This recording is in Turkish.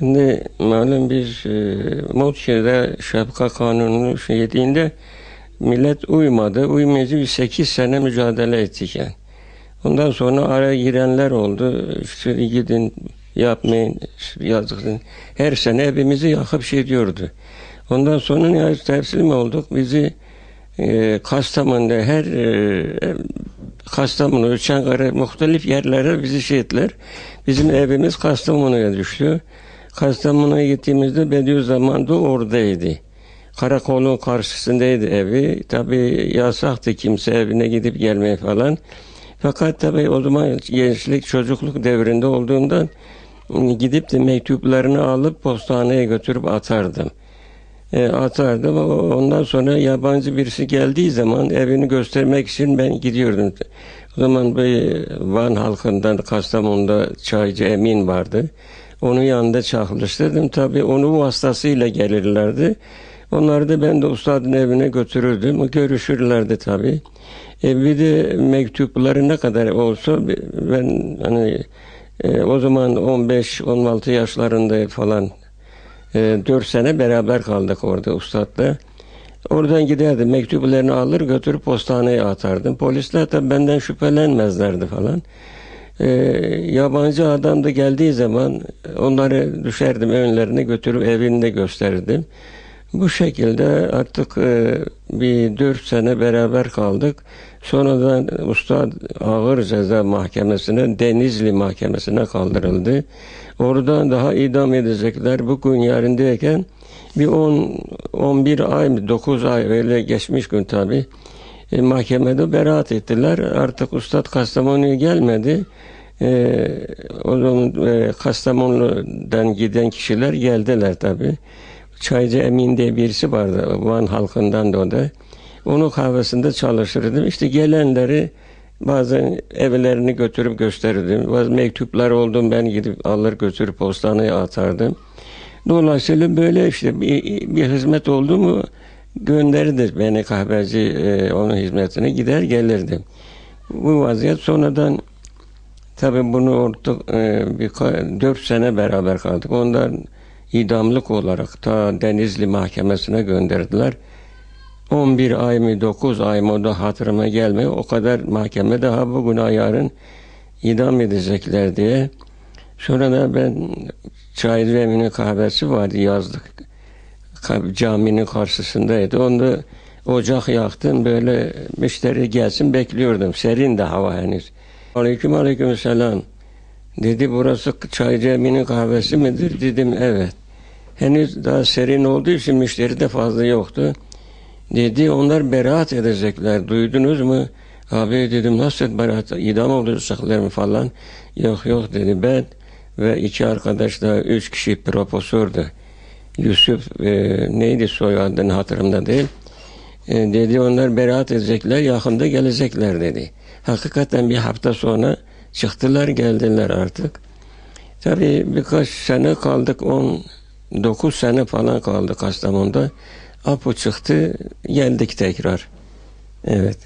Şimdi malum biz Mudşir'de şapka kanununu yediğinde millet uymadı. Uymayınca bir 8 sene mücadele ettik yani. Ondan sonra araya girenler oldu. İşte gidin yapmayın yazdık. Her sene evimizi yakıp diyordu. Ondan sonra nihayet teslim olduk. Bizi Kastamonu'da Kastamonu, Çankırı muhtelif yerlere bizi ettiler. Bizim evimiz Kastamonu'ya düştü. Kastamonu'ya gittiğimizde Bediüzzaman da oradaydı. Karakolun karşısındaydı evi. Tabii yasaktı kimse evine gidip gelmeye falan. Fakat tabii o zaman gençlik, çocukluk devrinde olduğundan gidip de mektuplarını alıp postaneye götürüp atardım. Atardım. Ondan sonra yabancı birisi geldiği zaman evini göstermek için ben gidiyordum. O zaman bir Van halkından Kastamonu'da Çaycı Emin vardı. Onun yanında çalıştırdım. Tabii onu vasıtasıyla gelirlerdi. Onları da ben de ustadın evine götürürdüm. Görüşürlerdi tabii. Bir de mektupları ne kadar olsa ben hani o zaman 15-16 yaşlarında falan 4 sene beraber kaldık orada ustadla. Oradan giderdim, mektuplarını alır götürüp postaneye atardım. Polisler tabii benden şüphelenmezlerdi falan. Yabancı adam da geldiği zaman onları düşerdim önlerine götürüp evinde gösterirdim. Bu şekilde artık bir 4 sene beraber kaldık. Sonradan Ustad Ağır Ceza Mahkemesi'ne, Denizli Mahkemesi'ne kaldırıldı. Oradan daha idam edecekler. Bugün yarın derken bir 11 ay, 9 ay öyle geçmiş gün tabi. Mahkemede beraat ettiler. Artık Ustad Kastamonu'ya gelmedi. O zaman Kastamonu'dan giden kişiler geldiler tabi. Çaycı Emin diye birisi vardı. Van halkından da o da. Onun kahvesinde çalışırdım. İşte gelenleri bazen evlerini götürüp gösterirdim. Bazı mektuplar oldu ben gidip alır götürüp postaneye atardım. Dolayısıyla böyle işte bir hizmet oldu mu gönderirdi beni kahveci onun hizmetine gider gelirdim. Bu vaziyet sonradan tabii bunu orada 4 sene beraber kaldık. Ondan idamlık olarak ta Denizli Mahkemesi'ne gönderdiler. 11 ay mı 9 ay mı o da hatırıma gelmiyor. O kadar mahkeme daha bugün yarın idam edecekler diye. Sonra da ben Çaycı Emin'in kahvesi vardı yazlık. Caminin karşısındaydı. Onda ocak yaktım böyle müşteri gelsin bekliyordum. Serin de hava henüz. Aleyküm selam. Dedi burası Çaycı Emin'in kahvesi midir? Dedim evet. Henüz daha serin olduğu için müşteri de fazla yoktu. Dedi onlar beraat edecekler. Duydunuz mu? Abi dedim nasıl beraat? İdam olacaklar mı falan? Yok dedi ben ve 2 arkadaş da 3 kişi profesördü. Yusuf neydi soyadını hatırımda değil. Dedi onlar beraat edecekler yakında gelecekler dedi. Hakikaten bir hafta sonra çıktılar geldiler artık. Tabii birkaç sene kaldık 19 sene falan kaldık Kastamonu'da. Apo çıktı geldik tekrar. Evet.